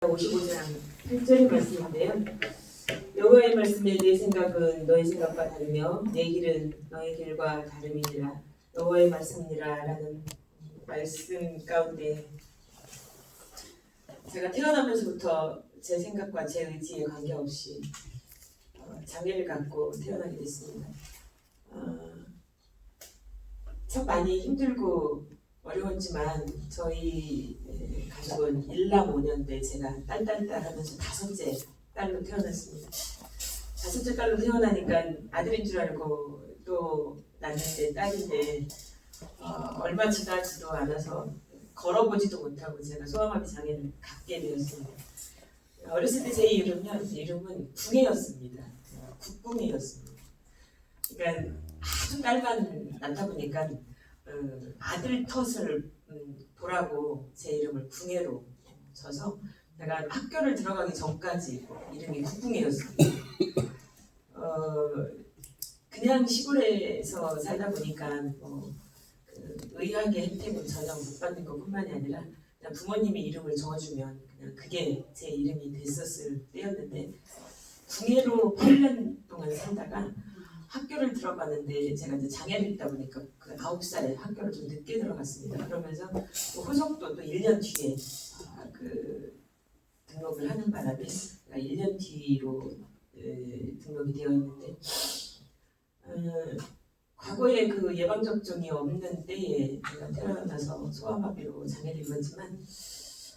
55장 8절의 말씀인데요. 여호와의 말씀에 내 생각은 너의 생각과 다르며 내 길은 너의 길과 다름이니라. 여호와의 말씀이라 라는 말씀 가운데 제가 태어나면서부터 제 생각과 제 의지에 관계없이 장애를 갖고 태어나게 됐습니다. 참 많이 힘들고 어려웠지만 저희 가족은 1남 5년대 제가 딸 하면서 5째 딸로 태어났습니다. 5째 딸로 태어나니까 아들인 줄 알고 또 낳는데 딸인데 얼마 지나지도 않아서 걸어보지도 못하고 제가 소아마비 장애를 갖게 되었습니다. 어렸을 때 제 이름은 궁예였습니다. 국궁예였습니다. 그러니까 아주 딸만 낳다 보니까 아들 덫을 보라고 제 이름을 궁예로 쳐서 제가 학교를 들어가기 전까지 이름이 국궁예였습니다. 그냥 시골에서 살다 보니까 그 의학의 혜택은 전혀 못 받는 것뿐만이 아니라 그냥 부모님이 이름을 정해주면 그냥 그게 제 이름이 됐었을 때였는데 궁예로 8년 동안 살다가 학교를 들어갔는데 제가 이제 장애를 있다 보니까 그 9살에 학교를 좀 늦게 들어갔습니다. 그러면서 또 후속도 또 1년 뒤에 그 등록을 하는 바람에 1년 뒤로 등록이 되어 있는데 과거에 그 예방접종이 없는 때에 제가 태어나서 소아마비로 장애를 입었지만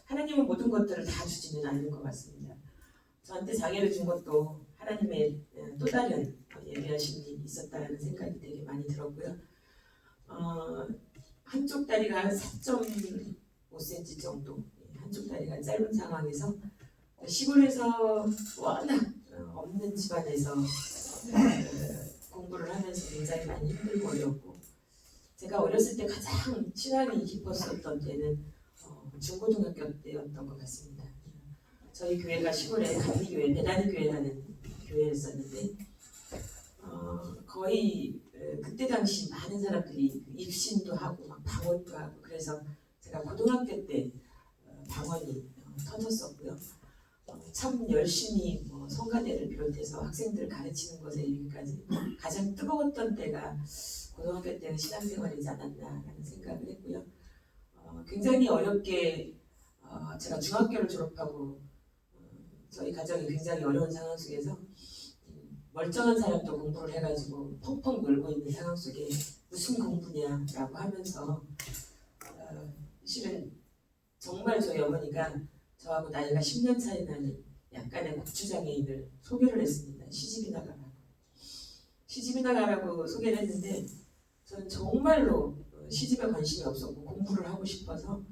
하나님은 모든 것들을 다 주지는 않는 것 같습니다. 저한테 장애를 준 것도 하나님의 또 다른 예비하심이 있었다는 생각이 되게 많이 들었고요. 한쪽 다리가 4.5cm 정도, 한쪽 다리가 짧은 상황에서 시골에서 워낙 없는 집안에서 공부를 하면서 굉장히 많이 힘들고 어렵고 제가 어렸을 때 가장 신앙이 깊었었던 때는 중고등학교 때였던 것 같습니다. 저희 교회가 시골에 감리교회, 배단위교회라는 교회였었는데 거의 그때 당시 많은 사람들이 입신도 하고 막 방언도 하고 그래서 제가 고등학교 때 방언이 터졌었고요. 참 열심히 성가대를 비롯해서 학생들을 가르치는 것에 이르기까지 가장 뜨거웠던 때가 고등학교 때의 신앙생활이지 않았나라는 생각을 했고요. 굉장히 어렵게 제가 중학교를 졸업하고 저희 가정이 굉장히 어려운 상황 속에서 멀쩡한 사람도 공부를 해가지고 펑펑 놀고 있는 상황 속에 무슨 공부냐라고 하면서 실은 정말 저희 어머니가 저하고 나이가 10년 차이 나는 약간의 국주장애인을 소개를 했습니다. 시집이 나가라고 소개를 했는데 저는 정말로 시집에 관심이 없었고 공부를 하고 싶어서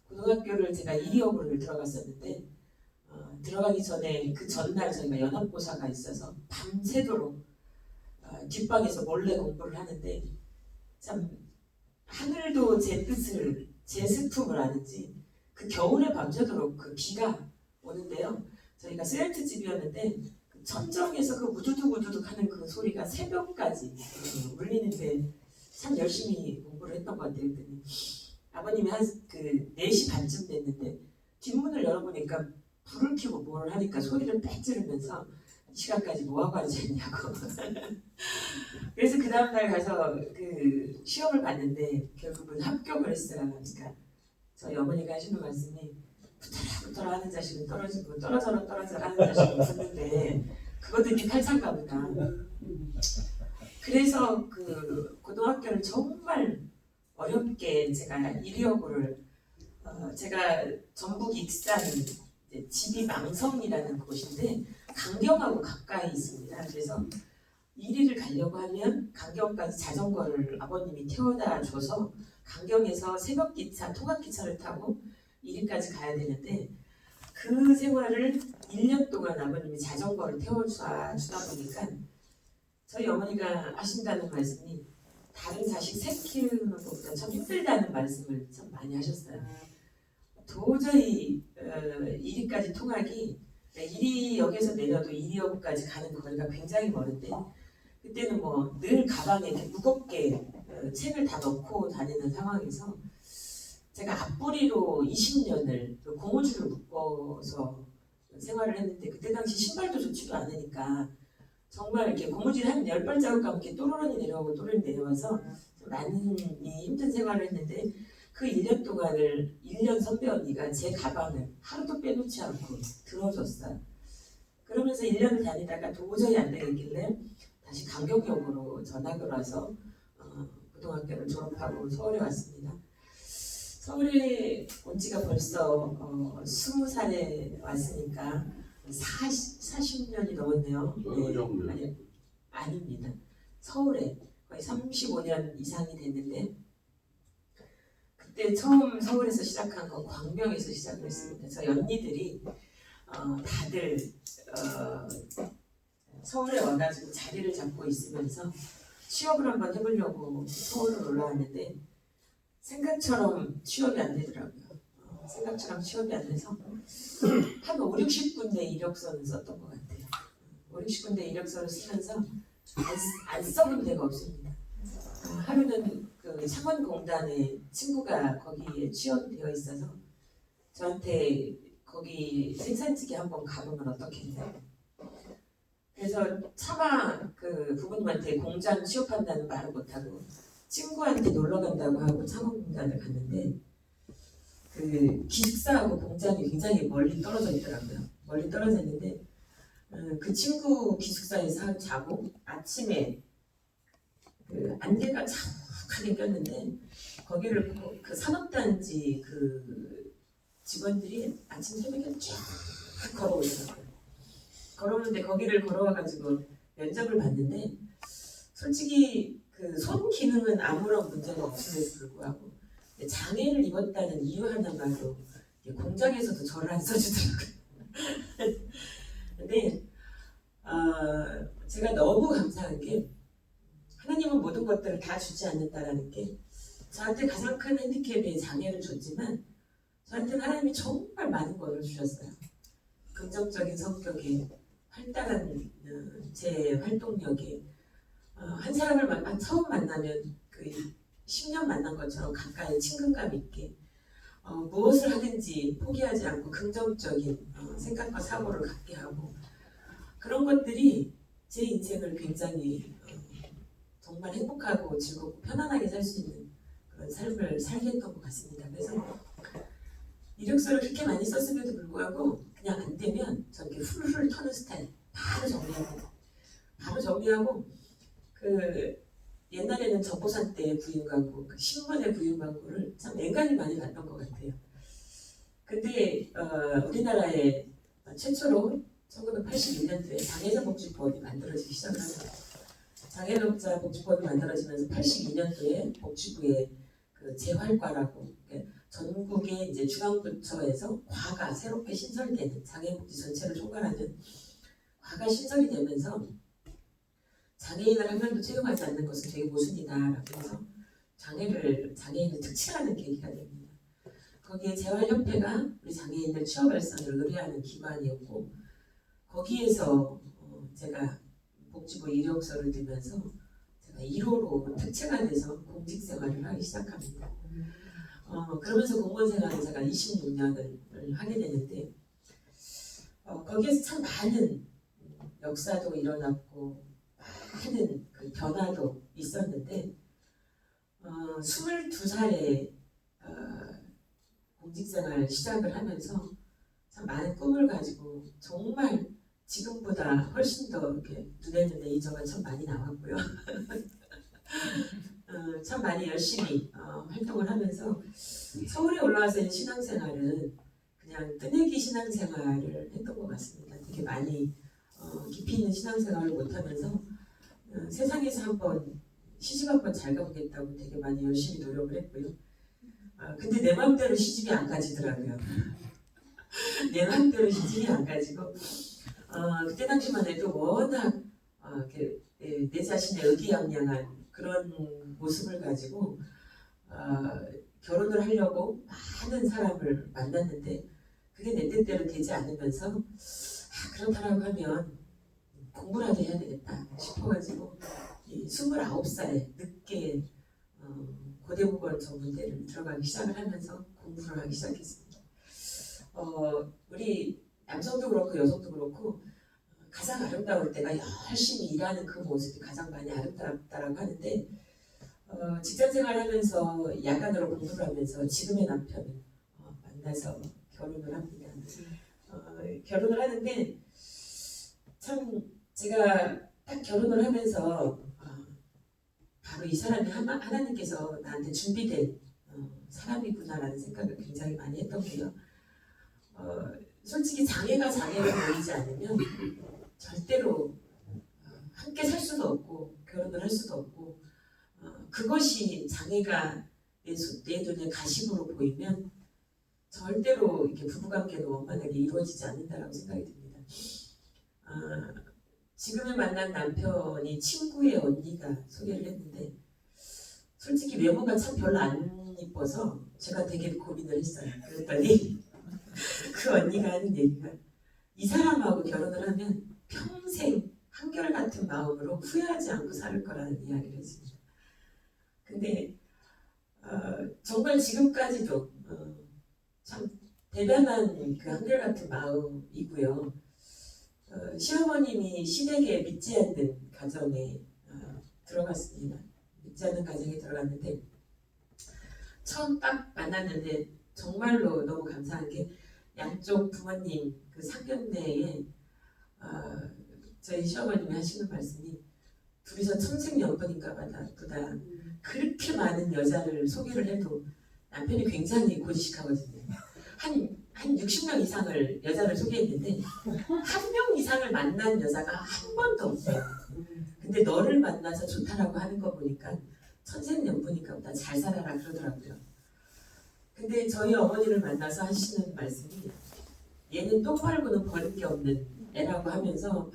고등학교를 제가 이리어고를 들어갔었는데 들어가기 전에 그 전날 저희가 연합고사가 있어서 밤새도록 뒷방에서 몰래 공부를 하는데 참 하늘도 제 뜻을 제 슬픔을 아는지 그 겨울에 밤새도록 그 비가 오는데요. 저희가 셀트 집이었는데 그 천정에서 그 우두둑 하는 그 소리가 새벽까지 울리는데 참 열심히 공부를 했던 것 같아요. 그랬더니 아버님이 한 그 4시 반쯤 됐는데 뒷문을 열어보니까 불을 켜고 뭘 하니까 소리를 빽 지르면서 이 시간까지 뭐하고 앉아있냐고. 그래서 그 다음날 가서 그 시험을 봤는데 결국은 합격을 했어요. 그러니까 저희 어머니가 하시는 말씀이 붙어라 하는 자식은 떨어지고 떨어져라 하는 자식은 붙는데 그거 듣기 팔창가 보다. 그래서 그 고등학교를 정말 어렵게 제가 이리어고를 제가 전북 익산 집이 망성이라는 곳인데 강경하고 가까이 있습니다. 그래서 이리를 가려고 하면 강경까지 자전거를 아버님이 태워다 줘서 강경에서 새벽 기차, 통학 기차를 타고 이리까지 가야 되는데 그 생활을 1년 동안 아버님이 자전거를 태워주다 보니까 저희 어머니가 하신다는 말씀이 다른 자식 새 키우는 것보다 참 힘들다는 말씀을 참 많이 하셨어요. 도저히 이리까지 통학이 이리역에서 내려도 이리역까지 가는 거리가 굉장히 멀은데 그때는 늘 가방에 이렇게 무겁게 책을 다 넣고 다니는 상황에서 제가 앞부리로 20년을 고무줄을 묶어서 생활을 했는데 그때 당시 신발도 좋지도 않으니까 정말 이렇게 고무줄이 한 10발자국 가면 이렇게 또르르 내려오고 또르르 내려와서 많이 힘든 생활을 했는데 그 1년 동안을 1년 선배 언니가 제 가방을 하루도 빼놓지 않고 들어줬어요. 그러면서 1년을 다니다가 도저히 안 되겠길래 다시 강경역으로 전학을 와서 고등학교를 졸업하고 서울에 왔습니다. 서울에 온 지가 벌써 20살에 왔으니까 40년이 넘었네요. 네. 아닙니다. 서울에 거의 35년 이상이 됐는데 그때 처음 서울에서 시작한 건 광명에서 시작을 했습니다. 저희 언니들이 다들 서울에 와가지고 자리를 잡고 있으면서 취업을 한번 해보려고 서울을 올라왔는데 생각처럼 취업이 안 되더라고요. 생각처럼 취업이 안 돼서 한 5, 60군데 이력서를 썼던 것 같아요. 5, 60군데 이력서를 쓰면서 안 써본 데가 없습니다. 하루는 그 창원공단에 친구가 거기에 취업되어 있어서 저한테 거기 생산직에 한번 가보면 어떻겠냐. 그래서 차마 그 부모님한테 공장 취업한다는 말을 못하고 친구한테 놀러 간다고 하고 창원공단을 갔는데 그 기숙사하고 공장이 굉장히 멀리 떨어져 있더라고요. 멀리 떨어져 있는데 그 친구 기숙사에서 자고 아침에 그 안개가 자욱하게 꼈는데 거기를 그 산업단지 그 직원들이 아침 새벽에 쫙 걸어오더라고요. 걸어오는데 거기를 걸어와가지고 면접을 봤는데 솔직히 그 손 기능은 아무런 문제가 없음에도 불구하고 장애를 입었다는 이유 하나만으로 공장에서도 저를 안 써주더라고요. 근데 제가 너무 감사한 게 하나님은 모든 것들을 다 주지 않는다라는 게 저한테 가장 큰 핸디캡의 장애를 줬지만 저한테는 하나님이 정말 많은 것을 주셨어요. 긍정적인 성격에 활달한 제 활동력에 한 사람을 처음 만나면 그 10년 만난 것처럼 가까이 친근감 있게 무엇을 하든지 포기하지 않고 긍정적인 생각과 사고를 갖게 하고 그런 것들이 제 인생을 굉장히 정말 행복하고 즐겁고 편안하게 살 수 있는 그런 삶을 살게 했던 것 같습니다. 그래서 이력서를 그렇게 많이 썼음에도 불구하고 그냥 안 되면 저렇게 훌훌 터는 스타일 바로 정리합니다. 바로 정리하고 그 옛날에는 정보산 때 구인 광고, 그 신문의 구인 광고를 참 맹간히 많이 봤던 것 같아요. 근데 우리나라에 최초로 1981년도에 장애자복지법이 만들어지기 시작합니다. 장애자복지법이 만들어지면서 82년도에 복지부의 그 재활과라고 전국의 이제 중앙부처에서 과가 새롭게 신설되는 장애복지 전체를 총괄하는 과가 신설이 되면서 장애인을 한 명도 채용하지 않는 것은 되게 모순이다라고 해서 장애인을 특채하는 계기가 됩니다. 거기에 재활협회가 우리 장애인들 취업 발전을 의뢰하는 기관이었고 거기에서 제가 복지부 이력서를 들면서 제가 1호로 특채가 돼서 공직 생활을 하기 시작합니다. 그러면서 공무원 생활을 제가 26년을 하게 되는데 거기에서 참 많은 역사도 일어났고 많은 그 변화도 있었는데 22살에 공직생활 시작을 하면서 참 많은 꿈을 가지고 정말 지금보다 훨씬 더 이렇게 눈에는 레이저가 참 많이 나왔고요. 참 많이 열심히 활동을 하면서 서울에 올라와서 신앙생활은 그냥 뜨내기 신앙생활을 했던 것 같습니다. 되게 많이 깊이 있는 신앙생활을 못하면서 세상에서 한번 시집 한번 잘 가보겠다고 되게 많이 열심히 노력을 했고요. 근데 내 마음대로 시집이 안 가지더라고요. 내 마음대로 시집이 안 가지고 그때 당시만 해도 워낙 내 자신의 의기양양한 그런 모습을 가지고 결혼을 하려고 많은 사람을 만났는데 그게 내 뜻대로 되지 않으면서 그렇다라고 하면 공부라도 해야 되겠다 싶어가지고 29살에 늦게 고대국어 전문대를 들어가기 시작을 하면서 공부를 하기 시작했습니다. 우리 남성도 그렇고 여성도 그렇고 가장 아름다울 때가 열심히 일하는 그 모습이 가장 많이 아름답다라고 하는데 직장생활 하면서 야간으로 공부를 하면서 지금의 남편을 만나서 결혼을 합니다. 결혼을 하는데 참 제가 딱 결혼을 하면서 바로 이 사람이 하나님께서 나한테 준비된 사람이구나라는 생각을 굉장히 많이 했던 게요. 솔직히 장애가 장애로 보이지 않으면 절대로 함께 살 수도 없고 결혼을 할 수도 없고 그것이 장애가 내 눈에 가식으로 보이면 절대로 이렇게 부부관계는 원만하게 이루어지지 않는다라고 생각이 듭니다. 지금을 만난 남편이 친구의 언니가 소개를 했는데 솔직히 외모가 참 별로 안 이뻐서 제가 되게 고민을 했어요. 그랬더니 그 언니가 하는 얘기가 이 사람하고 결혼을 하면 평생 한결같은 마음으로 후회하지 않고 살 거라는 이야기를 했습니다. 근데 정말 지금까지도 참 대단한 그 한결같은 마음이고요. 시어머님이 시댁에 믿지 않는 가정에 들어갔습니다. 믿지 않는 가정에 들어갔는데 처음 딱 만났는데 정말로 너무 감사한 게 양쪽 부모님 그 상견례에 저희 시어머님이 하시는 말씀이 둘이서 천생연분인가 보다 그렇게 많은 여자를 소개를 해도 남편이 굉장히 고지식하거든요. 한 60명 이상을 여자를 소개했는데 한 명 이상을 만난 여자가 한 번도 없어요. 근데 너를 만나서 좋다라고 하는 거 보니까 천생연분인가 보다 잘 살아라 그러더라고요. 근데 저희 어머니를 만나서 하시는 말씀이 얘는 똥 팔고는 버릴 게 없는 애라고 하면서 막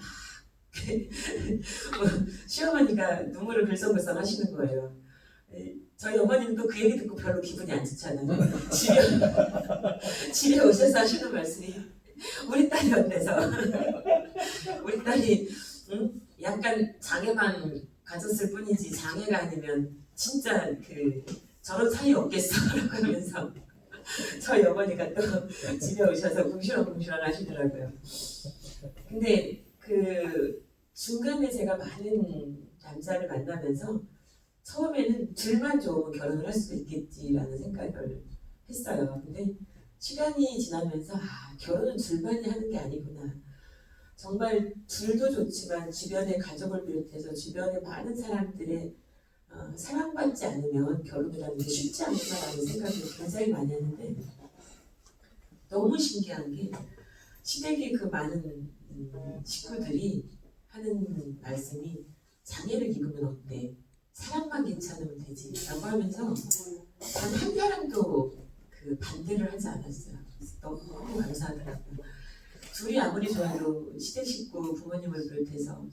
시어머니가 눈물을 글썽글썽 하시는 거예요. 저희 어머니는 또 그 얘기 듣고 별로 기분이 안 좋잖아요. 집에 오셔서 하시는 말씀이 우리 딸이 어때서 우리 딸이 약간 장애만 가졌을 뿐이지 장애가 아니면 진짜 저런 사이 없겠어 라고 하면서 저희 어머니가 또 집에 오셔서 궁시렁궁시렁 하시더라고요. 근데 그 중간에 제가 많은 남자를 만나면서 처음에는 둘만 좋으면 결혼을 할 수도 있겠지라는 생각을 했어요. 근데 시간이 지나면서 결혼은 둘만이 하는 게 아니구나. 정말 둘도 좋지만 주변의 가족을 비롯해서 주변의 많은 사람들의 사랑받지 않으면 결혼을 하는 게 쉽지 않구나라는 생각을 굉장히 많이 하는데 너무 신기한 게 시댁의 그 많은 식구들이 하는 말씀이 장애를 입으면 어때? 사랑만 괜찮으면 되지 라고 하면서 단 한 사람도 그 반대를 하지 않았어요. 너무 감사하더라고요. 둘이 아무리 좋아도 시댁 식구 부모님을 비롯해서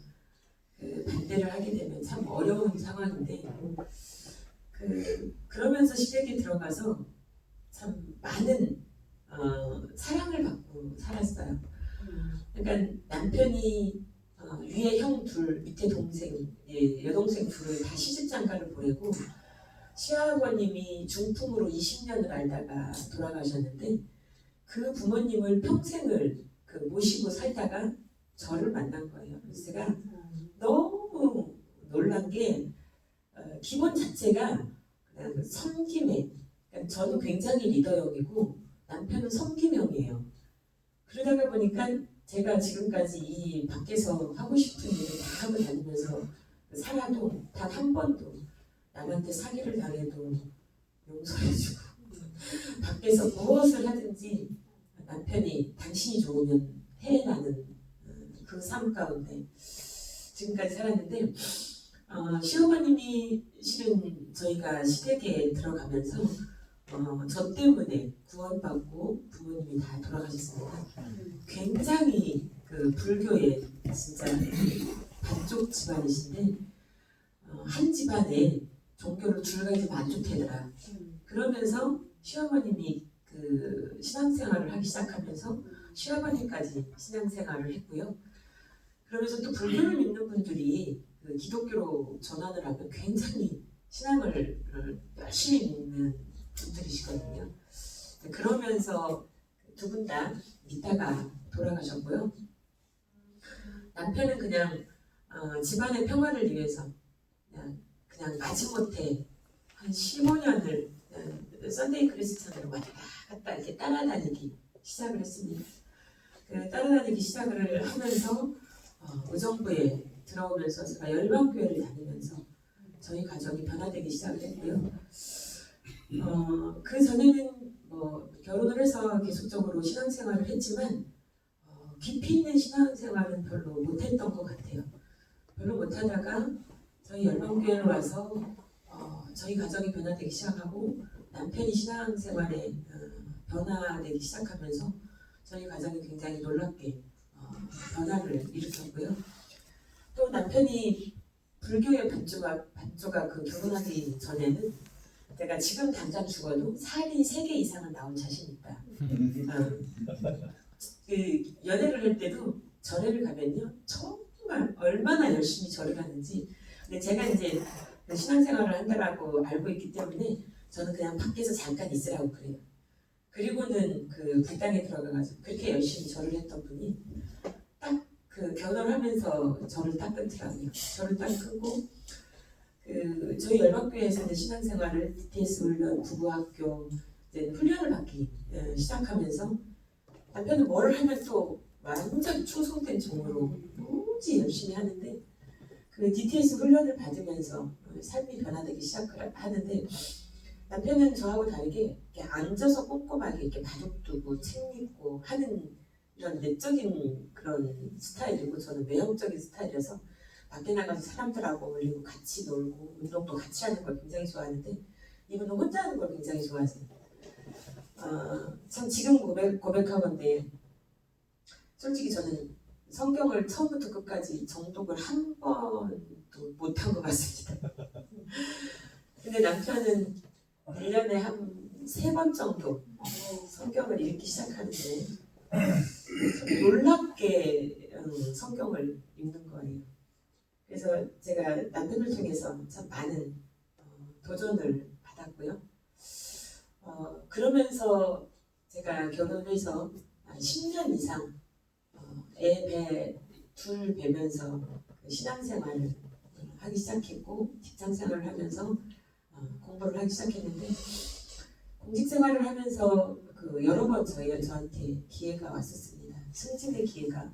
그 반대를 하게 되면 참 어려운 상황인데 그러면서 시댁에 들어가서 참 많은 사랑을 받고 살았어요. 그러니까 남편이 위에 형 둘, 밑에 동생, 여동생 둘을 다 시집장가를 보내고 시아버님이 중풍으로 20년을 알다가 돌아가셨는데 그 부모님을 평생을 모시고 살다가 저를 만난 거예요. 그래서 제가 너무 놀란 게 기본 자체가 그냥 섬김에 그러니까 저는 굉장히 리더형이고 남편은 섬김형이에요. 그러다가 보니까 제가 지금까지 이 밖에서 하고 싶은 일을 다 하고 다니면서 살아도 단 한 번도 남한테 사기를 당해도 용서해주고 밖에서 무엇을 하든지 남편이 당신이 좋으면 해나는 그 삶 가운데 지금까지 살았는데 시어머님이 실은 저희가 시댁에 들어가면서 저 때문에 구원받고 부모님이 다 돌아가셨습니다. 굉장히 그 불교의 진짜 반쪽 집안이신데 한 집안에 종교를 둘 가지면 안 좋대더라. 그러면서 시어머님이 그 신앙생활을 하기 시작하면서 시어머니까지 신앙생활을 했고요. 그러면서 또 불교를 믿는 분들이 그 기독교로 전환을 하면 굉장히 신앙을 열심히 믿는 분들이시거든요. 그러면서 두 분 다 믿다가 돌아가셨고요. 남편은 그냥 집안의 평화를 위해서 그냥 마지못해 한 15년을 썬데이 크리스찬으로 왔다 갔다 이렇게 따라다니기 시작을 했습니다. 따라다니기 시작을 하면서 의정부에 들어오면서 제가 열방교회를 다니면서 저희 가정이 변화되기 시작을 했고요. 그 전에는 결혼을 해서 계속적으로 신앙생활을 했지만 깊이 있는 신앙생활은 별로 못했던 것 같아요. 별로 못하다가 저희 열방교회로 와서 저희 가정이 변화되기 시작하고 남편이 신앙생활에 변화되기 시작하면서 저희 가정이 굉장히 놀랍게 변화를 일으켰고요. 또 남편이 불교의 반조가 결혼하기 전에는 제가 지금 당장 죽어도 살이 3개 이상은 나올 자신 있다. 연애를 할 때도 절에를 가면요 정말 얼마나 열심히 절을 하는지. 근데 제가 이제 신앙생활을 한다라고 알고 있기 때문에 저는 그냥 밖에서 잠깐 있으라고 그래요. 그리고는 불당에 들어가가지고 그렇게 열심히 절을 했던 분이 딱 결혼하면서 절을 딱 끊더라고요. 절을 딱 끊고 저희 열방교회에서는 신앙생활을 DTS 훈련, 부부학교 훈련을 받기 시작하면서 남편은 뭘 하면 또 완전 충성된 종으로 무지 열심히 하는데 DTS 훈련을 받으면서 삶이 변화되기 시작을 하는데 남편은 저하고 다르게 이렇게 앉아서 꼼꼼하게 이렇게 바둑 두고 책 읽고 하는 이런 내적인 그런 스타일이고 저는 외형적인 스타일이라서 밖에 나가서 사람들하고 어울리고 같이 놀고 운동도 같이 하는 걸 굉장히 좋아하는데 이분은 혼자 하는 걸 굉장히 좋아하세요. 참 지금 고백하건데 솔직히 저는 성경을 처음부터 끝까지 정독을 한 번도 못한 것 같습니다. 근데 남편은 1년에 한 3번 정도 성경을 읽기 시작하는데 놀랍게 성경을 읽는 거예요. 그래서 제가 남편을 통해서 참 많은 도전을 받았고요. 그러면서 제가 결혼해서 10년 이상 둘 뵈면서 신앙생활을 하기 시작했고 직장생활을 하면서 공부를 하기 시작했는데 공직생활을 하면서 여러 번 저한테 기회가 왔었습니다. 승진의 기회가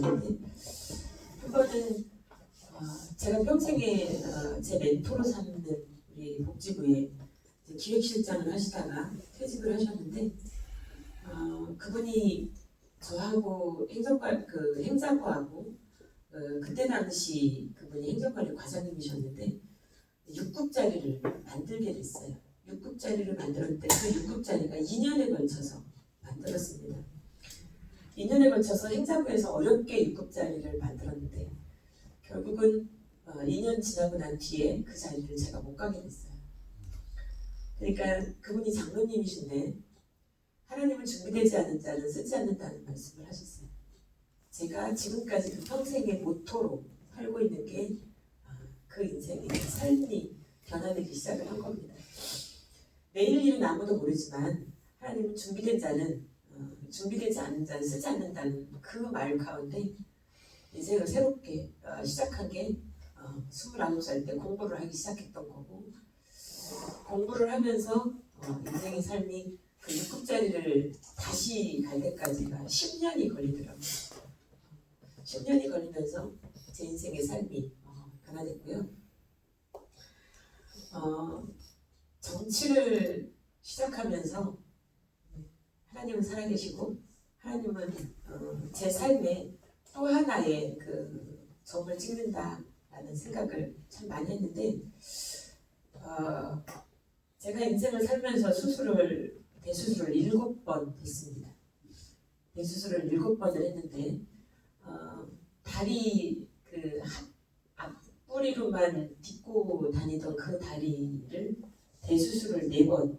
왔는데 한 번은 제가 평생에 제 멘토로 삼는 우리 복지부에 기획실장을 하시다가 퇴직을 하셨는데 그분이 저하고 행정과하고 그때 당시 그분이 행정관리 과장님이셨는데 6급짜리를 만들게 됐어요. 6급짜리를 만들었는데 그 6급짜리가 2년에 걸쳐서 만들었습니다. 2년에 걸쳐서 행자부에서 어렵게 6급짜리를 만들었는데 결국은 2년 지나고 난 뒤에 그 자리를 제가 못 가게 됐어요. 그러니까 그분이 장로님이신데 하나님은 준비되지 않은 자는 쓰지 않는다는 말씀을 하셨어요. 제가 지금까지 그 평생의 모토로 살고 있는 게 그 인생의 삶이 변화되기 시작을 한 겁니다. 내일 일은 아무도 모르지만 하나님은 준비되지 않은 자는 쓰지 않는다는 그 말 가운데 인생을 새롭게 시작한 게 29살 때 공부를 하기 시작했던 거고 공부를 하면서 인생의 삶이 그 6급짜리를 다시 갈 때까지가 10년이 걸리더라고요. 10년이 걸리면서 제 인생의 삶이 변화됐고요. 정치를 시작하면서 하나님은 살아계시고 하나님은 제 삶에 또 하나의 점을 찍는다라는 생각을 참 많이 했는데 제가 인생을 살면서 대수술을 7번 했습니다. 대수술을 7번을 했는데 다리 앞뿌리로만 딛고 다니던 그 다리를 대수술을 4번,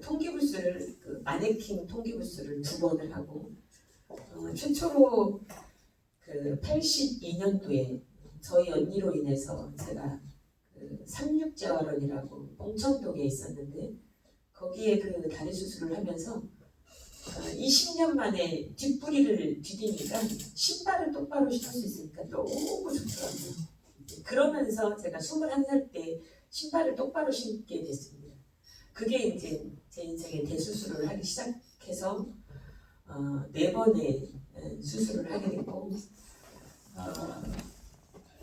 통기부스를 마네킹 통기부스를 2번을 하고 최초로 82년도에 저희 언니로 인해서 제가 그 삼육재활원이라고 봉천동에 있었는데 거기에 그 다리 수술을 하면서 20년 만에 뒷부리를 디디니까 신발을 똑바로 신을 수 있으니까 너무 좋더라고요. 그러면서 제가 21살 때 신발을 똑바로 신게 됐습니다. 그게 이제 제 인생의 대수술을 하기 시작해서 4번의 수술을 하게 됐고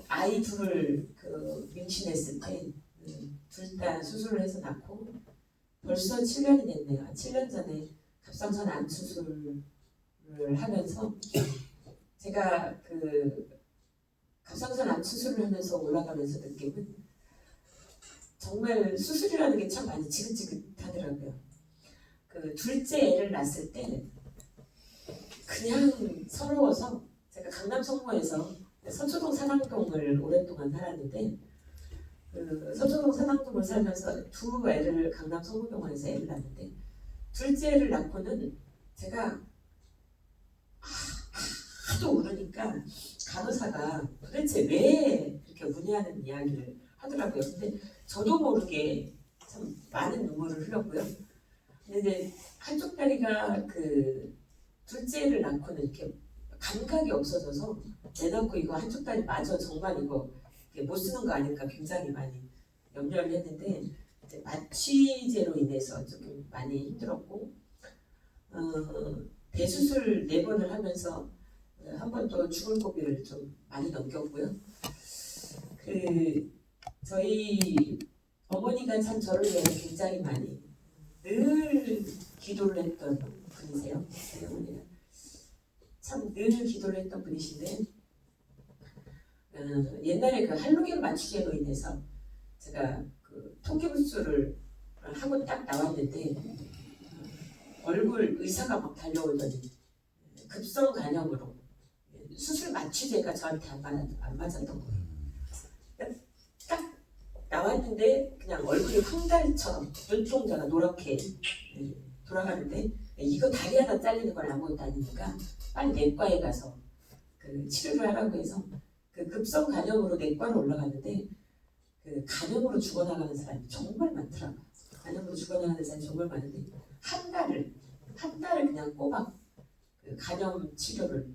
아이 둘을 임신했을 때 둘 다 수술을 해서 낳고 벌써 7년이 됐네요. 7년 전에 갑상선 암 수술을 하면서 제가 갑상선 암 수술을 하면서 올라가면서 느낌은 정말 수술이라는 게 참 많이 지긋지긋하더라고요. 둘째 애를 낳았을 때 그냥 서러워서 제가 강남 성모에서 서초동 사당동을 오랫동안 살았는데 서초동 사당동을 살면서 2애를 강남 성모병원에서 애를 낳았는데 둘째 애를 낳고는 제가 하도 울으니까 간호사가 도대체 왜 그렇게 우냐는 이야기를 하더라고요. 근데 저도 모르게 참 많은 눈물을 흘렸고요. 근데 한쪽 다리가 둘째를 낳고는 이렇게 감각이 없어져서 애 낳고 이거 한쪽 다리 마저 정말 이거 못 쓰는 거 아닐까 굉장히 많이 염려를 했는데 마취제로 인해서 조금 많이 힘들었고 대수술 4번을 하면서 한 번 또 죽을 고비를 좀 많이 넘겼고요. 저희 어머니가 참 저를 위해서 굉장히 많이 늘 기도를 했던 분이세요. 저희 어머니가 참 늘 기도를 했던 분이신데 옛날에 할로겐 마취제로 인해서 제가 통기부술을 하고 딱 나왔는데 얼굴 의사가 막 달려오더니 급성 간염으로 수술 마취제가 저한테 안 맞았던 거예요. 딱 나왔는데 그냥 얼굴이 황달처럼 눈동자가 노랗게 돌아가는데 이거 다리 하나 잘리는 건 아무것도 아니니까 빨리 내과에 가서 치료를 하라고 해서 급성 간염으로 내과로 올라갔는데 간염으로 죽어나가는 사람이 정말 많더라고요. 간염으로 죽어나가는 사람이 정말 많은데 한 달을 그냥 꼬박 간염 치료를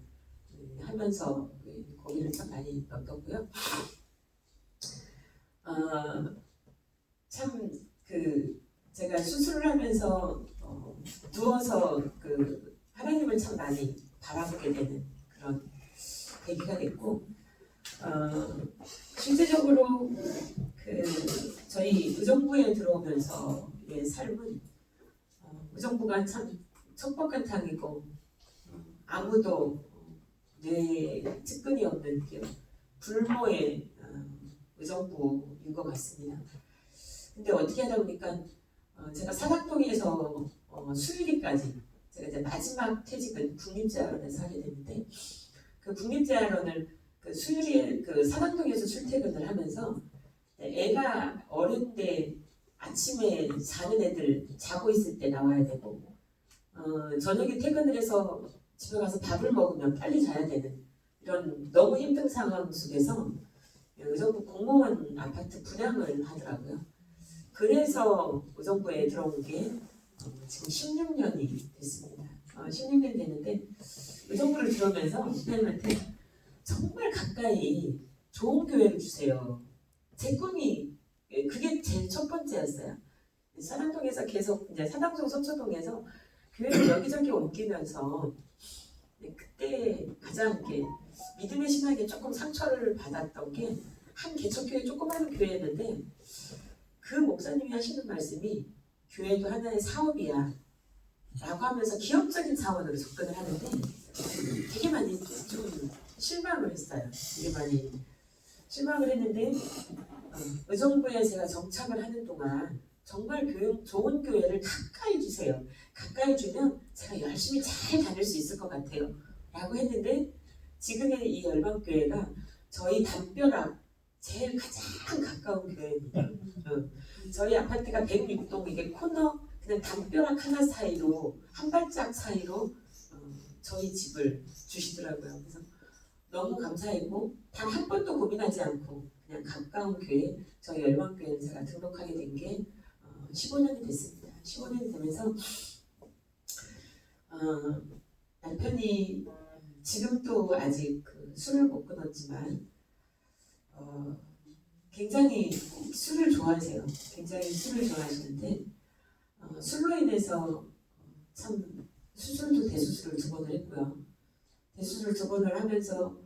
하면서 거기를 참 많이 넘겼고요. 참 제가 수술을 하면서 누워서 하나님을 참 많이 바라보게 되는 그런 계기가 됐고 실제적으로 저희 의정부에 들어오면서의 삶은 의정부가 참 척박한탕이고 아무도 내 측근이 없는 불모의 의정부인 것 같습니다. 근데 어떻게 하다 보니까 제가 사당동에서 수유리까지 제가 이제 마지막 퇴직은 국립재활원에서 하게 됐는데 국립재활원을 수유리 사당동에서 출퇴근을 하면서 애가 어른데 아침에 자는 애들 자고 있을 때 나와야 되고 저녁에 퇴근을 해서 집에 가서 밥을 먹으면 빨리 자야 되는 이런 너무 힘든 상황 속에서 의정부 공무원 아파트 분양을 하더라고요. 그래서 의정부에 들어온 게 지금 16년이 됐습니다. 16년 됐는데 의정부를 들어오면서 선생님한테 정말 가까이 좋은 교회를 주세요. 제 꿈이 그게 제일 첫 번째였어요. 사당동에서 계속 이제 사당동 서초동에서 교회를 여기저기 옮기면서 그때 가장 믿음의 신학에 조금 상처를 받았던 게 한 개척교회 조그마한 교회였는데 그 목사님이 하시는 말씀이 교회도 하나의 사업이야 라고 하면서 기업적인 차원으로 접근을 하는데 되게 많이 좀 실망을 했어요. 되게 많이 실망을 했는데 의정부에 제가 정착을 하는 동안 정말 좋은 교회를 가까이 주세요. 가까이 주면 제가 열심히 잘 다닐 수 있을 것 같아요. 라고 했는데 지금의 이 열방교회가 저희 담벼락 제일 가장 가까운 교회입니다. 저희 아파트가 106동 이게 코너 그냥 담벼락 하나 사이로 한 발짝 사이로 저희 집을 주시더라고요. 그래서 너무 감사했고 단 한 번도 고민하지 않고 그냥 가까운 교회 저희 열방교회에 제가 등록하게 된 게 15년이 됐습니다. 15년이 되면서 남편이 지금도 아직 그 술을 못 끊었지만 굉장히 술을 좋아하세요. 굉장히 술을 좋아하시는데 술로 인해서 참 수술도 대수술을 2번을 했고요. 대수술을 2번을 하면서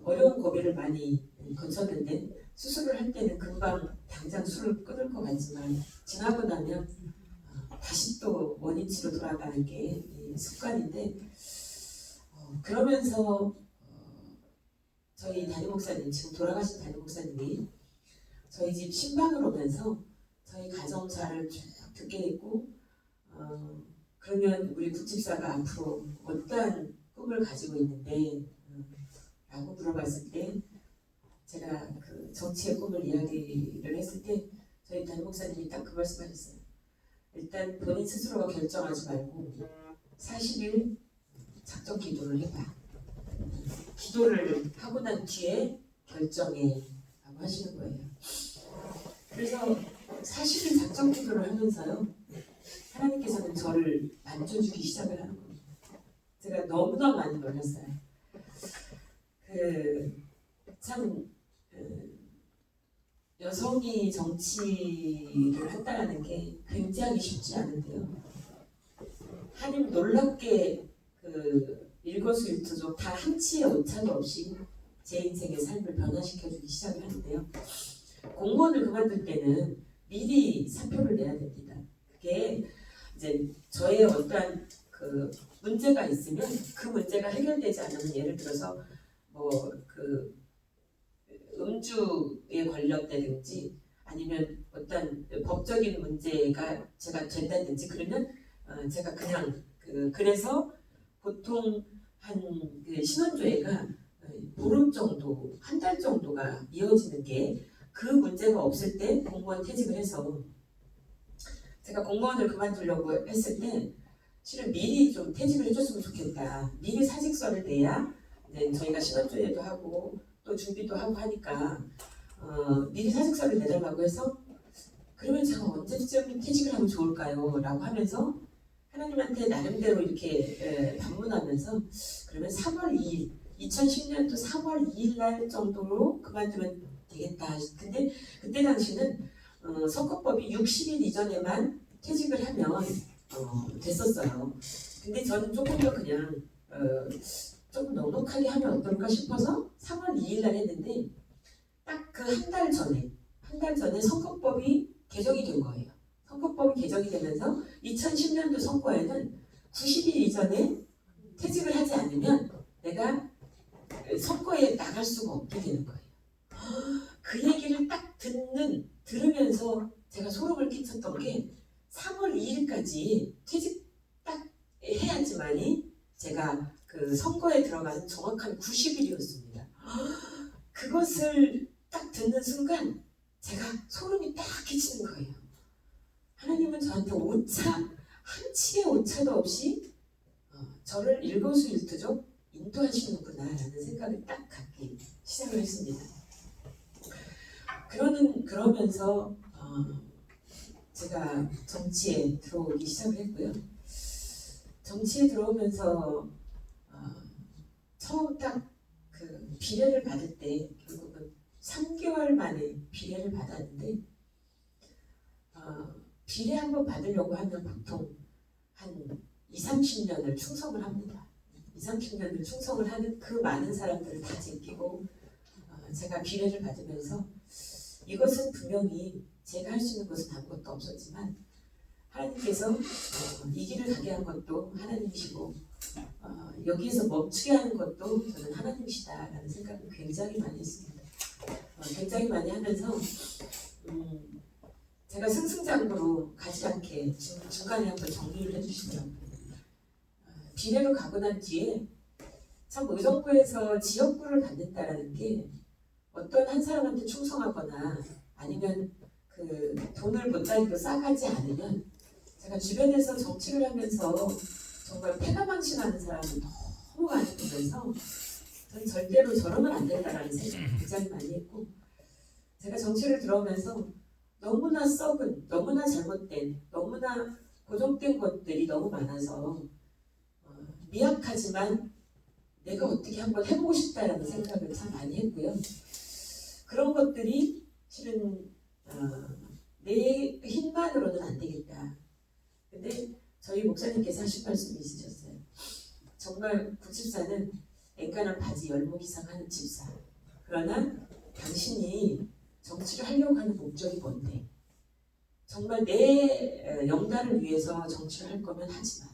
어려운 고비를 많이 거쳤는데 수술을 할 때는 금방 당장 술을 끊을 것 같지만 지나고 나면 다시 또 원인치로 돌아가는 게 습관인데 그러면서 저희 담임 목사님, 지금 돌아가신 담임 목사님이 저희 집 신방을 오면서 저희 가정사를 쭉 듣게 됐고 그러면 우리 국집사가 앞으로 어떠한 꿈을 가지고 있는데 라고 물어봤을 때 제가 그 정치의 꿈을 이야기를 했을 때 저희 담임 목사님이 딱 그 말씀하셨어요. 일단 본인 스스로가 결정하지 말고 40일 작정 기도를 해봐. 기도를 하고 난 뒤에 결정해 라고 하시는 거예요. 그래서 40일 작정 기도를 하면서요 하나님께서는 저를 만져주기 시작을 하는 겁니다. 제가 너무나 많이 놀랐어요. 여성이 정치를 한다는 게 굉장히 쉽지 않은데요. 하나님 놀랍게 일거수일투족 다 한치의 오차도 없이 제 인생의 삶을 변화시켜주기 시작을 하는데요. 공무원을 그만둘 때는 미리 사표를 내야 됩니다. 그게 이제 저의 어떠한 그 문제가 있으면 그 문제가 해결되지 않으면 예를 들어서 음주에 걸렸다든지 아니면 어떤 법적인 문제가 제가 된다든지 그러면 제가 그냥 그래서 보통 그 신원조회가 보름 정도, 한 달 정도가 이어지는 게 그 문제가 없을 때 공무원 퇴직을 해서 제가 공무원을 그만두려고 했을 때 실은 미리 좀 퇴직을 해줬으면 좋겠다. 미리 사직서를 내야 저희가 신원조회도 하고 또 준비도 하고 하니까 미리 사직서를 내달라고 해서 그러면 제가 언제쯤 퇴직을 하면 좋을까요? 라고 하면서 하나님한테 나름대로 이렇게 반문하면서 그러면 3월 2일 2010년도 3월 2일 날 정도로 그만두면 되겠다. 근데 그때 당시는 선거법이 60일 이전에만 퇴직을 하면 됐었어요. 근데 저는 조금 더 그냥 조금 넉넉하게 하면 어떨까 싶어서 3월 2일 날 했는데 딱 그 한 달 전에 선거법이 개정이 된 거예요. 선거법이 개정이 되면서 2010년도 선거에는 90일 이전에 퇴직을 하지 않으면 내가 선거에 나갈 수가 없게 되는 거예요. 그 얘기를 딱 들으면서 제가 소름을 끼쳤던 게 3월 2일까지 퇴직 딱 해야지만이 제가 그 선거에 들어가는 정확한 90일이었습니다. 그것을 딱 듣는 순간 제가 소름이 딱 끼치는 거예요. 하나님은 저한테 한치의 오차도 없이 저를 일거수일투족 인도하시는구나 라는 생각을 딱 갖기 시작을 했습니다. 그러면서 제가 정치에 들어오기 시작을 했고요. 정치에 들어오면서 처음 딱 그 비례를 받을 때 결국은 3개월 만에 비례를 받았는데 비례 한번 받으려고 하면 보통 한 20-30년을 충성을 합니다. 20-30년을 충성을 하는 그 많은 사람들을 다 제끼고 제가 비례를 받으면서 이것은 분명히 제가 할 수 있는 것은 아무것도 없었지만 하나님께서 이 길을 가게 한 것도 하나님이시고 여기에서 멈추게 하는 것도 저는 하나님이시다라는 생각을 굉장히 많이 했습니다. 굉장히 많이 하면서 제가 승승장구로 가지 않게 중간에 한번 정리를 해주시더라고요. 비례로 가고 난 뒤에 참 의정부에서 지역구를 받는다라는 게 어떤 한 사람한테 충성하거나 아니면 그 돈을 못다니고 싸가지 않으면 제가 주변에서 정치를 하면서 정말 패가망신하는 사람을 너무 많이 보면서 저는 절대로 저러면 안 된다라는 생각을 굉장히 많이 했고, 제가 정치를 들어오면서 너무나 썩은, 너무나 잘못된, 너무나 고정된 것들이 너무 많아서 미약하지만 내가 어떻게 한번 해보고 싶다라는 생각을 참 많이 했고요. 그런 것들이 실은 내 힘만으로는 안 되겠다. 근데 저희 목사님께서 하신 말씀이 있으셨어요. 정말 국집사는 앵간한 바지 열목 이상 하는 집사. 그러나 당신이 정치를 하려고 하는 목적이 뭔데? 정말 내 영단을 위해서 정치를 할 거면 하지 마.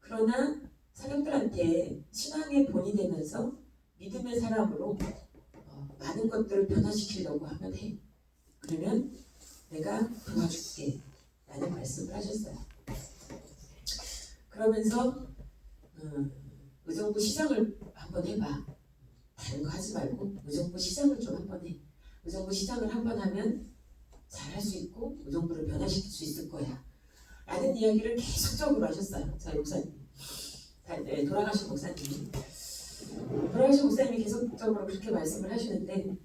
그러나 사람들한테 신앙의 본이 되면서 믿음의 사람으로 많은 것들을 변화시키려고 하면 해. 그러면 내가 도와줄게 라는 말씀을 하셨어요. 그러면서 의정부 시장을 한번 해봐. 다른 거 하지 말고 의정부 시장을 좀 한번 해. 의정부 시장을 한번 하면 잘할 수 있고 의정부를 변화시킬 수 있을 거야 라는 이야기를 계속적으로 하셨어요. 저희 목사님, 돌아가신 목사님이. 돌아가신 목사님이 계속적으로 그렇게 말씀을 하시는데,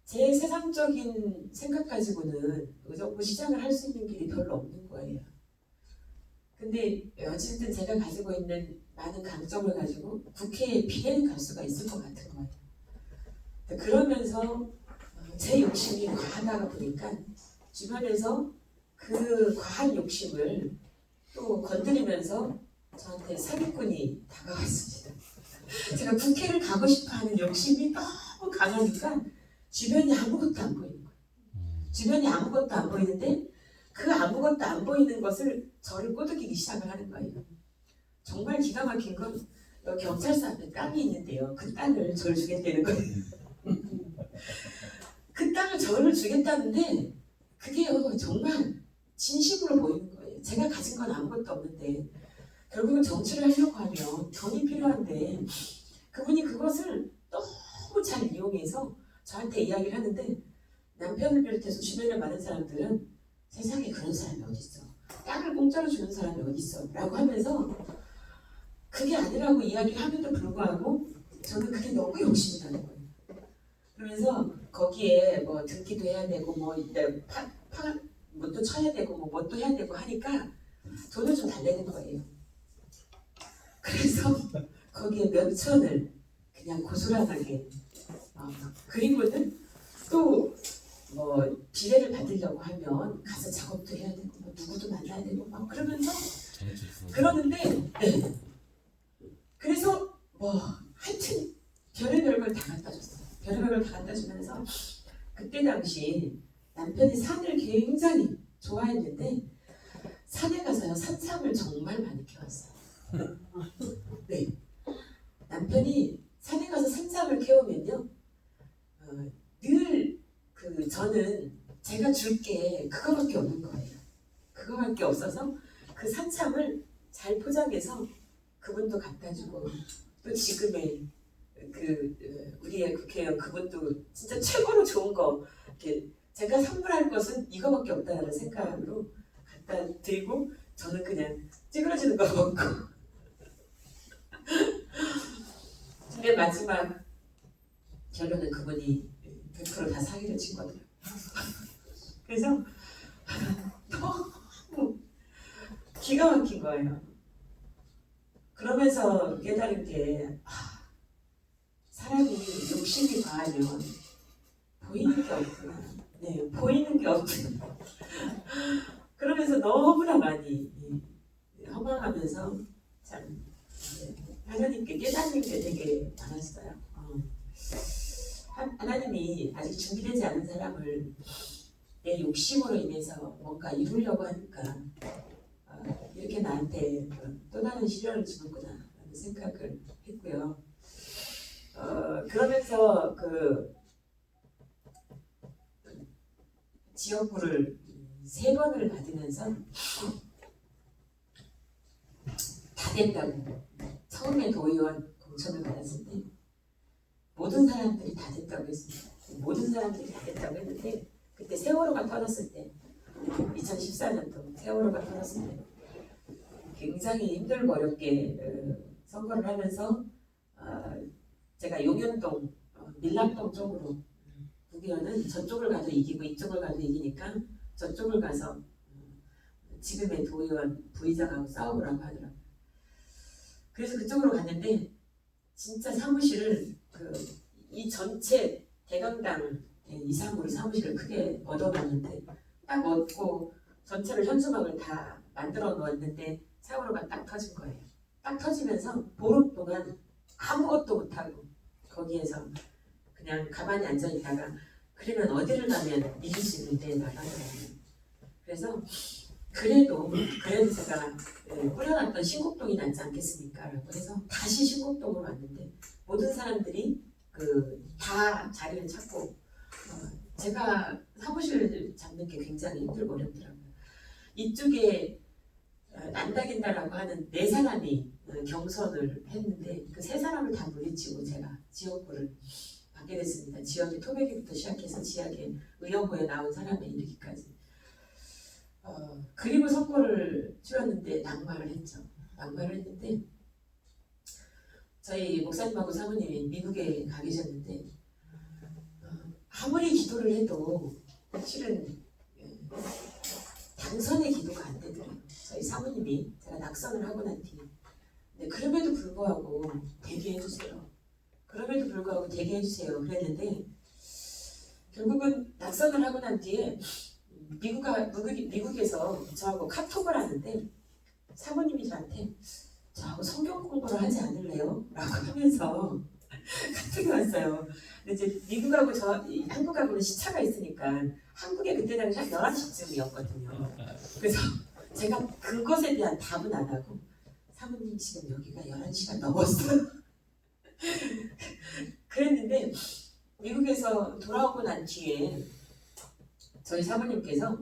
제 세상적인 생각 가지고는 의정부 시장을 할 수 있는 길이 별로 없는 거예요. 근데 어쨌든 제가 가지고 있는 많은 강점을 가지고 국회에 비례는 갈 수가 있을 것 같은 거예요. 그러면서 제 욕심이 과하다 보니까 주변에서 그 과한 욕심을 또 건드리면서 저한테 사기꾼이 다가왔습니다. 제가 국회를 가고 싶어하는 욕심이 너무 강하니까 주변이 아무것도 안 보이는 거예요. 주변이 아무것도 안 보이는데 그 아무것도 안 보이는 것을 저를 꼬드기기 시작을 하는 거예요. 정말 기가 막힌 건 경찰서 앞에 땅이 있는데요. 그 땅을 저를 주겠다는 거예요. 그 땅을 저를 주겠다는데 그게 정말 진심으로 보이는 거예요. 제가 가진 건 아무것도 없는데 결국은 정치를 하려고 하면 돈이 필요한데 그분이 그것을 너무 잘 이용해서 저한테 이야기를 하는데, 남편을 비롯해서 주변에 많은 사람들은 세상에 그런 사람이 어딨어, 땅을 공짜로 주는 사람이 어딨어 라고 하면서 그게 아니라고 이야기를 함에도 불구하고 저는 그게 너무 욕심이 나는 거예요. 그러면서 거기에 뭐 등기도 해야 되고 뭣도 쳐야 되고 뭣도 해야 되고 하니까 돈을 좀 달래는 거예요. 그래서 거기에 몇 천을 그냥 고스란하게 그리고는 또 비례를 받으려고 하면 가서 작업도 해야 되고 누구도 만나야 되고 그러면서 그러는데 그래서 하여튼 별의별 걸 다 갖다 줬어요. 별의별 걸 다 갖다 주면서 그때 당시 남편이 산을 굉장히 좋아했는데 산에 가서요 산삼을 정말 많이 캐왔어요. 네, 남편이 산에 가서 산삼을 캐오면요 늘 저는 제가 줄 게 그거밖에 없는 거예요. 그거밖에 없어서 그 산삼을 잘 포장해서 그분도 갖다 주고, 또 지금의 우리의 국회의원 그분도 진짜 최고로 좋은 거 이렇게 제가 선물할 것은 이거밖에 없다는 생각으로 갖다 드리고 저는 그냥 찌그러지는 거 먹고 근데 마지막 결론은 그분이 100% 다 사기를 친 거더라고요. 그래서 너무 기가 막힌 거예요. 그러면서 깨달은 게 사람이 욕심이 과하면 보이는 게 없구나. 네, 보이는 게 없구나. 그러면서 너무나 많이 허망하면서 참 하나님께 깨닫는 게 되게 많았어요. 하나님이 아직 준비되지 않은 사람을 내 욕심으로 인해서 뭔가 이루려고 하니까 이렇게 나한테 또 다른 시련을 주는구나 라는 생각을 했고요. 그러면서 지역구를 3번을 받으면서 다 됐다고, 처음에 도의원 공천을 받았을 때 모든 사람들이 다 됐다고 했습니다. 모든 사람들이 다 됐다고 했는데 그때 세월호가 터졌을 때 2014년도 세월호가 터졌을 때 굉장히 힘들고 어렵게 선거를 하면서 제가 용현동, 밀락동 쪽으로 국회의원은 저쪽을 가도 이기고 이쪽을 가도 이기니까 저쪽을 가서 지금의 도의원 부의장하고 싸우라고 하더라고요. 그래서 그쪽으로 갔는데 진짜 사무실을 이 전체 대강당 이상으로 사무실을 크게 얻어놨는데 딱 얻고 전체를 현수막을 다 만들어 놓았는데 세월호가 딱 터진 거예요. 딱 터지면서 보름 동안 아무것도 못하고 거기에서 그냥 가만히 앉아있다가 그러면 어디를 가면 이길 수 있는데 나가더라고요. 그래서 그래도 제가 꾸려놨던 신곡동이 낫지 않겠습니까? 라고 해서 다시 신곡동으로 왔는데 모든 사람들이 다 자리를 찾고 제가 사무실을 잡는 게 굉장히 힘들고 어렵더라고요. 이쪽에 난다긴다라고 하는 4사람이 경선을 했는데 그 3사람을 다 물리치고 제가 지역구를 받게 됐습니다. 지역의 토백이부터 시작해서 지역의 의원부에 나온 사람에 이르기까지. 그리고 선거를 치렀는데 낙마를 했죠. 낙마를 했는데 저희 목사님하고 사모님이 미국에 가 계셨는데 아무리 기도를 해도 실은 당선의 기도가 안 되더라고요. 저희 사모님이 제가 낙선을 하고 난 뒤에 근데 그럼에도 불구하고 대기해주세요. 그럼에도 불구하고 대기해주세요. 그랬는데 결국은 낙선을 하고 난 뒤에 미국에서 저하고 카톡을 하는데 사모님이 저한테 저하고 성경 공부를 하지 않을래요? 라고 하면서 카톡이 왔어요. 근데 이제 미국하고 한국하고는 시차가 있으니까 한국에 그때 당시 한 11시쯤이었거든요. 그래서 제가 그것에 대한 답은 안 하고 사모님 지금 여기가 11시가 넘었어요. 그랬는데 미국에서 돌아오고 난 뒤에 저희 사모님께서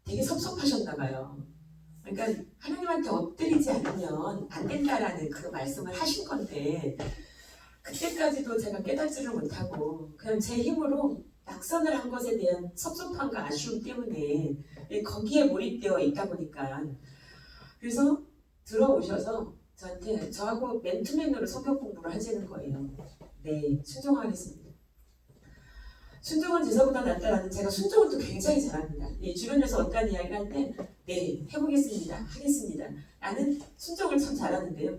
되게 섭섭하셨나 봐요. 그러니까 하나님한테 엎드리지 않으면 안 된다라는 그 말씀을 하신 건데 그때까지도 제가 깨닫지를 못하고 그냥 제 힘으로 낙선을 한 것에 대한 섭섭함과 아쉬움 때문에 거기에 몰입되어 있다 보니까 그래서 들어오셔서 저하고 맨투맨으로 성경 공부를 하시는 거예요. 네, 순종하겠습니다. 순종은 제사보다 낫다라는 제가 순종은 또 굉장히 잘합니다. 주변에서 어떤 이야기를 할 때 네, 해보겠습니다. 하겠습니다. 나는 순종을 참 잘하는데요.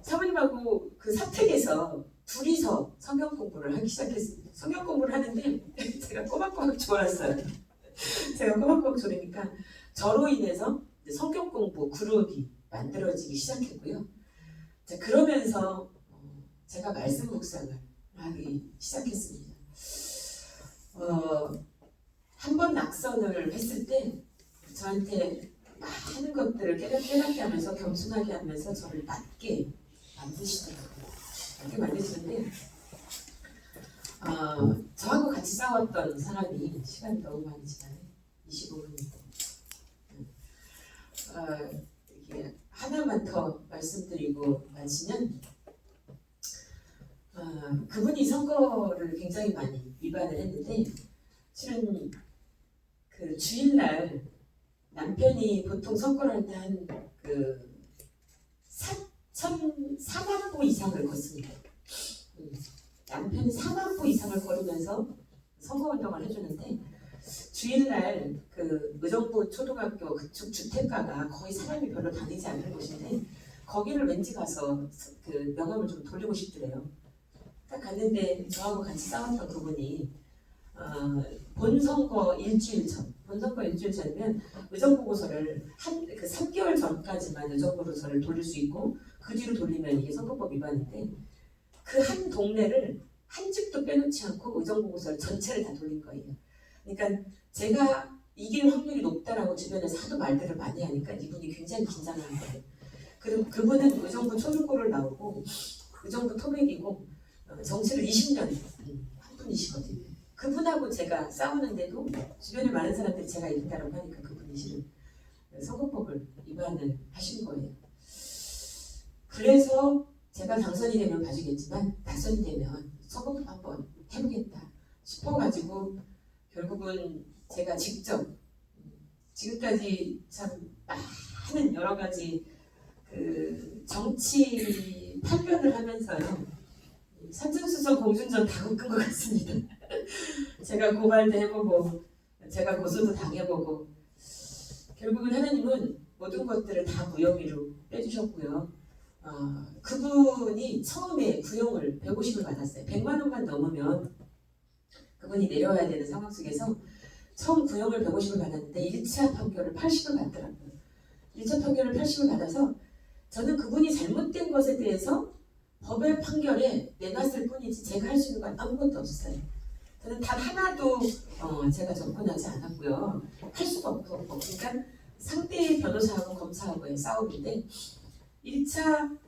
사모님하고 그 사택에서 둘이서 성경 공부를 하기 시작했습니다. 성경 공부를 하는데 제가 꼬박꼬박 졸았어요. 제가 꼬박꼬박 졸으니까 저로 인해서 성경 공부 그룹이 만들어지기 시작했고요. 그러면서 제가 말씀 묵상을 하기 시작했습니다. 한 번 낙선을 했을 때 저한테 많은 것들을 깨닫게 하면서 겸손하게 하면서 저를 낮게 만드시더라고요. 낮게 만드시는데 저하고 같이 싸웠던 사람이 시간이 너무 많이 지나네. 25분인데 이게 하나만 더 말씀드리고 마치면 그분이 선거를 굉장히 많이 위반을 했는데 실은 그 주일날 남편이 보통 선거를 할 때 한 4만 보 이상을 걷습니다. 남편이 4만 보 이상을 걸으면서 선거운동을 해주는데 주일날 그 의정부 초등학교 그쪽 주택가가 거의 사람이 별로 다니지 않는 곳인데 거기를 왠지 가서 그 명함을 좀 돌리고 싶더래요. 딱 갔는데 저하고 같이 싸웠던 그분이 본선거 일주일 전이면 의정보고서를 그 3개월 전까지만 의정보고서를 돌릴 수 있고 그 뒤로 돌리면 이게 선거법 위반인데 그 한 동네를 한 집도 빼놓지 않고 의정보고서를 전체를 다 돌린 거예요. 그러니까 제가 이길 확률이 높다라고 주변에서 하도 말들을 많이 하니까 이분이 굉장히 긴장하는 거예요. 그리고 그분은 의정부 초중고를 나오고 의정부 토백이고 정치를 20년 한 분이시거든요. 그분하고 제가 싸우는데도 주변에 많은 사람들이 제가 이긴다고 하니까 그분이 실은 선거법을 위반을 하신 거예요. 그래서 제가 당선이 되면 봐주겠지만 당선이 되면 선거법 한번 해보겠다 싶어가지고 결국은 제가 직접 지금까지 참 많은 여러 가지 그 정치 판변을 하면서요 산전수전 공준전 다 겪은 것 같습니다. 제가 고발도 해보고 제가 고소도 당해보고 결국은 하나님은 모든 것들을 다 무혐의로 빼주셨고요. 그분이 처음에 구형을 150을 받았어요. 100만 원만 넘으면 그분이 내려와야 되는 상황 속에서 처음 구형을 150을 받았는데 1차 판결을 80을 받더라고요. 1차 판결을 80을 받아서 저는 그분이 잘못된 것에 대해서 법의 판결에 내놨을 뿐이지 제가 할 수 있는 건 아무것도 없어요. 저는 단 하나도 제가 접근하지 않았고요. 할 수가 없고 그러니까 상대의 변호사하고 검사하고의 싸움인데 1차